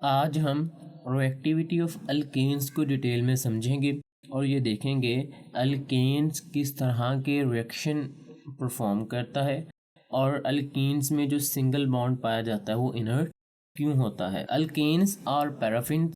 आज हम reactivity of alkanes को डिटेल में समझेंगे और ये देखेंगे अल्केन्स किस तरह के रिएक्शन परफॉर्म करता है और अल्केन्स में जो सिंगल बॉन्ड पाया जाता है वो इनर्ट क्यों होता है। Alkanes are paraffin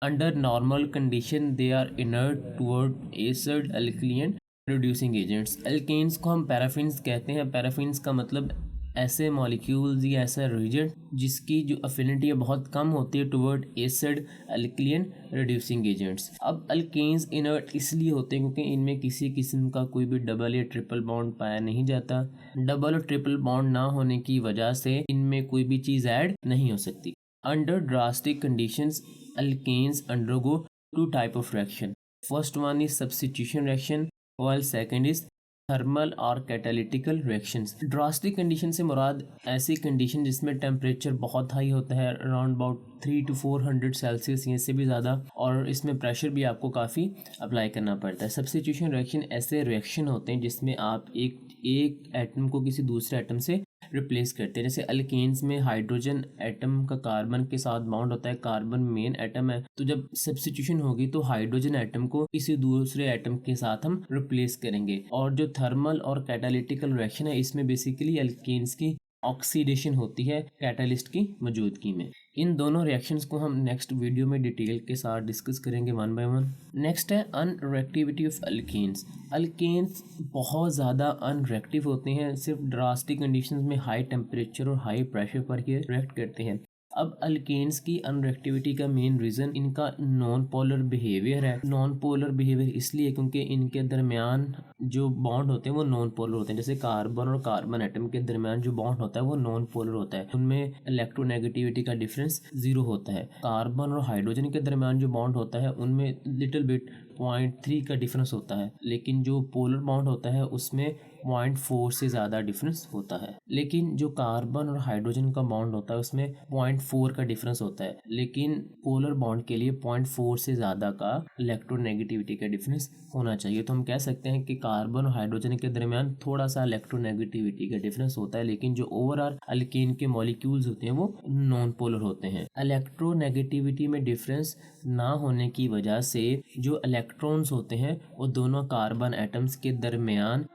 under normal condition they are inert toward acid alkene reducing agents. Alkanes को हम पैराफिन्स कहते हैं। पैराफिन्स का मतलब ऐसे मॉलिक्यूल्स या ऐसा रिएजेंट जिसकी जो अफिनिटी है बहुत कम होती है toward acid alkene reducing agents. अब अल्केन्स इनर्ट इसलिए होते हैं क्योंकि इनमें किसी किस्म का कोई भी डबल या ट्रिपल बॉन्ड पाया नहीं जाता। डबल और ट्रिपल बॉन्ड ना होने की वजह से इनमें कोई भी चीज़ ऐड नहीं हो सकती। Under drastic conditions alkanes undergo two type of reaction. First one is substitution reaction while second is thermal और कैटालिटिकल रिएक्शंस। ड्रास्टिक कंडीशन से मुराद ऐसी कंडीशन जिसमें टेम्परेचर बहुत हाई होता है, अराउंड अबाउट 300 to 400 सेल्सियस या से भी ज़्यादा, और इसमें प्रेशर भी आपको काफ़ी अप्लाई करना पड़ता है। सब्स्टिट्यूशन रिएक्शन ऐसे रिएक्शन होते हैं जिसमें आप एक एटम को किसी दूसरे एटम से रिप्लेस करते हैं। जैसे अल्केन्स में हाइड्रोजन एटम का कार्बन के साथ बॉन्ड होता है, कार्बन मेन एटम है, तो जब सब्स्टिट्यूशन होगी तो हाइड्रोजन एटम को किसी दूसरे एटम के साथ हम रिप्लेस करेंगे। और जो थर्मल और कैटालिटिकल रिएक्शन है इसमें बेसिकली अल्केन्स की ऑक्सीडेशन होती है कैटालिस्ट की मौजूदगी में। इन दोनों रिएक्शंस को हम नेक्स्ट वीडियो में डिटेल के साथ डिस्कस करेंगे वन बाय वन। नेक्स्ट है अनरिएक्टिविटी ऑफ अल्केन्स। अल्केन्स बहुत ज़्यादा अनरिएक्टिव होते हैं, सिर्फ ड्रास्टिक कंडीशंस में हाई टेम्परेचर और हाई प्रेशर पर ये रिएक्ट करते हैं। अब अल्केन्स की अनरिएक्टिविटी का मेन रीज़न इनका नॉन पोलर बिहेवियर है। नॉन पोलर बिहेवियर इसलिए क्योंकि इनके दरमियान जो बॉन्ड होते हैं वो नॉन पोलर होते हैं। जैसे कार्बन और कार्बन एटम के दरमियान जो बॉन्ड होता है वो नॉन पोलर होता है, उनमें इलेक्ट्रोनेगेटिविटी का डिफरेंस 0 होता है। कार्बन और हाइड्रोजन के दरमियान जो बॉन्ड होता है उनमें लिटिल बिट 0.3 का डिफरेंस होता है, लेकिन जो पोलर बॉन्ड होता है उसमें 0.4 से ज़्यादा डिफरेंस होता है। लेकिन जो कार्बन और हाइड्रोजन का बॉन्ड होता है उसमें 0.4 का डिफरेंस होता है, लेकिन पोलर बॉन्ड के लिए 0.4 से ज़्यादा का इलेक्ट्रोनेगेटिविटी का डिफरेंस होना चाहिए। तो हम कह सकते हैं कि कार्बन और हाइड्रोजन के दरमियान थोड़ा सा इलेक्ट्रोनेगेटिविटी का डिफरेंस होता है, लेकिन जो ओवरऑल अल्केन के मॉलिक्यूल्स होते हैं वो नॉन पोलर होते हैं। इलेक्ट्रोनेगेटिविटी में डिफरेंस ना होने की वजह से जो इलेक्ट्रॉन्स होते हैं वो दोनों कार्बन एटम्स के दरमियान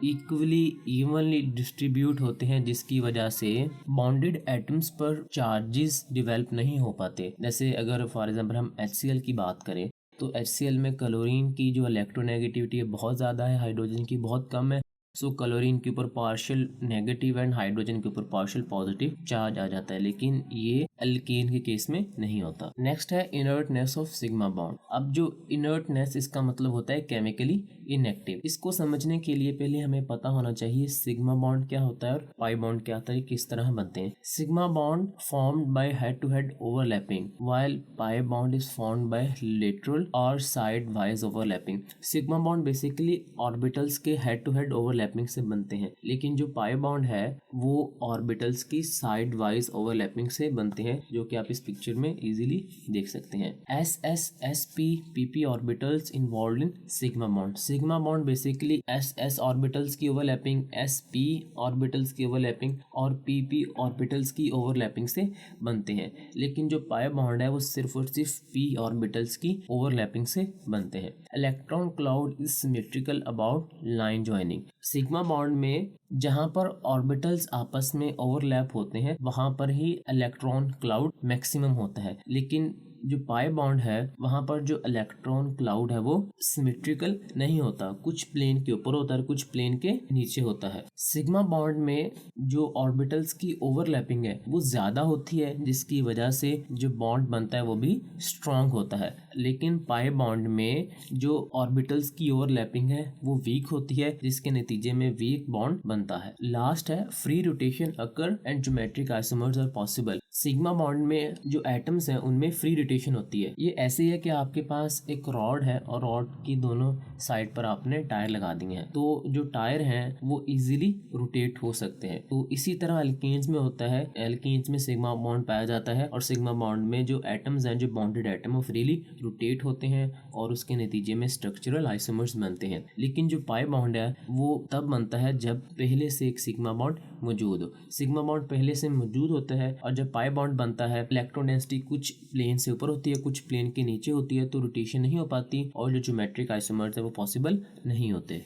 इवनली डिस्ट्रीब्यूट होते हैं, जिसकी वजह से बॉन्डेड एटम्स पर चार्जेस डेवलप नहीं हो पाते। जैसे अगर फॉर एग्जांपल हम HCl की बात करें तो HCl में क्लोरीन की जो इलेक्ट्रोनेगेटिविटी है बहुत ज़्यादा है, हाइड्रोजन की बहुत कम है। सो क्लोरीन के ऊपर पार्शियल नेगेटिव एंड हाइड्रोजन के ऊपर पार्शियल पॉजिटिव चार्ज आ जाता है, लेकिन ये अल्केन के केस में नहीं होता। नेक्स्ट है इनर्टनेस ऑफ सिग्मा बॉन्ड। अब जो इनर्टनेस इसका मतलब होता है केमिकली इनएक्टिव। इसको समझने के लिए पहले हमें पता होना चाहिए सिग्मा बॉन्ड क्या होता है और पाई बॉन्ड क्या होता है, किस तरह बनते हैं। Sigma bond formed by head to head overlapping while pi bond is formed by lateral or side wise overlapping. Sigma bond basically orbitals के हेड टू हेड ओवरलैपिंग से बनते हैं, लेकिन जो पाई बॉन्ड है वो ऑर्बिटल्स की साइड वाइज ओवरलैपिंग से बनते हैं, जो कि आप इस पिक्चर में इजीली देख सकते हैं। SS, SP, PP orbitals involve in sigma bond. Sigma bond basically SS orbitals की ओवरलैपिंग, SP ऑर्बिटल्स की ओवरलैपिंग और PP ऑर्बिटल्स की ओवरलैपिंग से बनते हैं, लेकिन जो पाई बॉन्ड है वो सिर्फ और सिर्फ P ऑर्बिटल्स की ओवरलैपिंग से बनते हैं। Electron cloud is symmetrical about line joining. Sigma bond में जहां पर ऑर्बिटल्स आपस में ओवरलैप होते हैं वहां पर ही इलेक्ट्रॉन क्लाउड मैक्सिमम होता है, लेकिन जो पाई बॉन्ड है वहां पर जो इलेक्ट्रॉन क्लाउड है वो सिमेट्रिकल नहीं होता, कुछ प्लेन के ऊपर होता है कुछ प्लेन के नीचे होता है। सिग्मा बॉन्ड में जो ऑर्बिटल्स की ओवरलैपिंग है वो ज्यादा होती है, जिसकी वजह से जो बॉन्ड बनता है वो भी स्ट्रांग होता है, लेकिन पाई बॉन्ड में जो ऑर्बिटल्स की ओवरलैपिंग है वो वीक होती है, जिसके नतीजे में वीक बॉन्ड बनता है। लास्ट है free rotation occur and geometric isomers are possible. Sigma bond में जो एटम्स हैं उनमें फ्री रोटेशन होती है। ये ऐसे है कि आपके पास एक रॉड है और रॉड की दोनों साइड पर आपने टायर लगा दिए हैं, तो जो टायर हैं वो इजीली रोटेट हो सकते हैं। तो इसी तरह एल्केन्स में होता है, एल्केन्स में सिग्मा बॉन्ड पाया जाता है और सिग्मा बॉन्ड में जो एटम्स हैं, जो बॉन्डेड एटम, वो फ्रीली रोटेट होते हैं और उसके नतीजे में स्ट्रक्चरल आइसोमर्स बनते हैं। लेकिन जो पाई बॉन्ड है वो तब बनता है जब पहले से एक सिग्मा बॉन्ड मौजूद हो। सिग्मा बॉन्ड पहले से मौजूद होता है और जब पाई पाई बॉन्ड बनता है, इलेक्ट्रॉन डेंसिटी कुछ प्लेन से ऊपर होती है, कुछ प्लेन के नीचे होती है, तो रोटेशन नहीं हो पाती और जो ज्योमेट्रिक आइसोमर्स है वो पॉसिबल नहीं होते।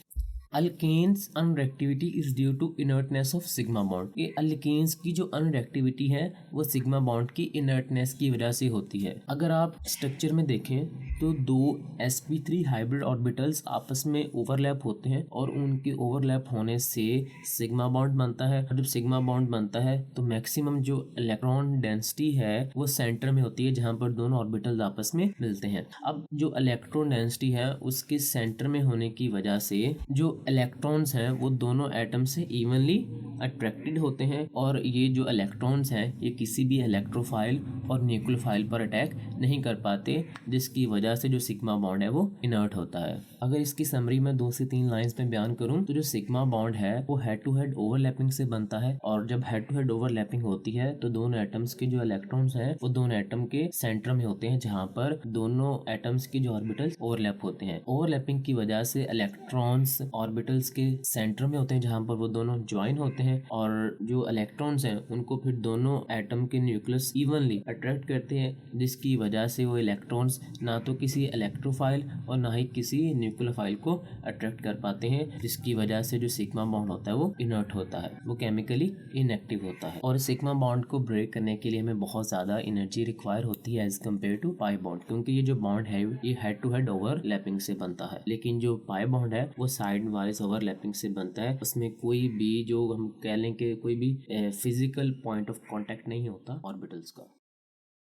Alkanes unreactivity is due to inertness of sigma bond. ये अल्केन्स की जो अनरिएक्टिविटी है वो सिग्मा बॉन्ड की इनर्टनेस की वजह से होती है। अगर आप स्ट्रक्चर में देखें तो दो sp3 हाइब्रिड ऑर्बिटल्स आपस में ओवरलैप होते हैं और उनके ओवरलैप होने से सिग्मा बॉन्ड बनता है। और जब सिग्मा बॉन्ड बनता है तो मैक्सिमम जो इलेक्ट्रॉन डेंसिटी है वो सेंटर में होती है जहां पर दोनों ऑर्बिटल्स आपस में मिलते हैं। अब जो इलेक्ट्रॉन डेंसिटी है उसके सेंटर में होने की वजह से जो इलेक्ट्रॉन्स हैं वो दोनों एटम से इवनली अट्रैक्टेड होते हैं और ये जो इलेक्ट्रॉन्स हैं ये किसी भी इलेक्ट्रोफाइल और न्यूक्लियोफाइल पर अटैक नहीं कर पाते, जिसकी वजह से जो सिग्मा बॉन्ड है वो इनर्ट होता है। अगर इसकी समरी में 2 से 3 लाइंस में बयान करूं तो जो सिग्मा बॉन्ड है वो हेड टू हेड ओवरलैपिंग से बनता है और जब हेड टू हेड ओवरलैपिंग होती है तो दोनों एटम्स के जो इलेक्ट्रॉन्स हैं वो दोनों एटम के सेंटर में होते हैं जहां पर दोनों एटम्स के जो ऑर्बिटल्स ओवरलैप होते हैं। ओवरलैपिंग की वजह से इलेक्ट्रॉन्स ऑर्बिटल्स के सेंटर में होते हैं जहां पर वो दोनों ज्वाइन होते हैं और जो इलेक्ट्रॉन्स हैं उनको फिर दोनों एटम के न्यूक्लियस इवनली अट्रैक्ट करते हैं, जिसकी वजह से वो इलेक्ट्रॉन्स ना तो किसी इलेक्ट्रोफाइल और ना ही किसी न्यूक्लियोफाइल को अट्रैक्ट कर पाते हैं, जिसकी वजह से जो सिग्मा बॉन्ड होता है वो इनर्ट होता है, वो केमिकली इनएक्टिव होता है। और सिग्मा बॉन्ड को ब्रेक करने के लिए हमें बहुत ज़्यादा एनर्जी रिक्वायर होती है as compare to pi bond, क्योंकि ये जो बॉन्ड है ये हेड टू हेड ओवरलैपिंग से बनता है, लेकिन जो पाई बॉन्ड है वो साइड वाइज ओवरलैपिंग से बनता है। उसमें कोई भी जो हम कह लें कि कोई भी फिजिकल पॉइंट ऑफ कांटेक्ट नहीं होता ऑर्बिटल्स का।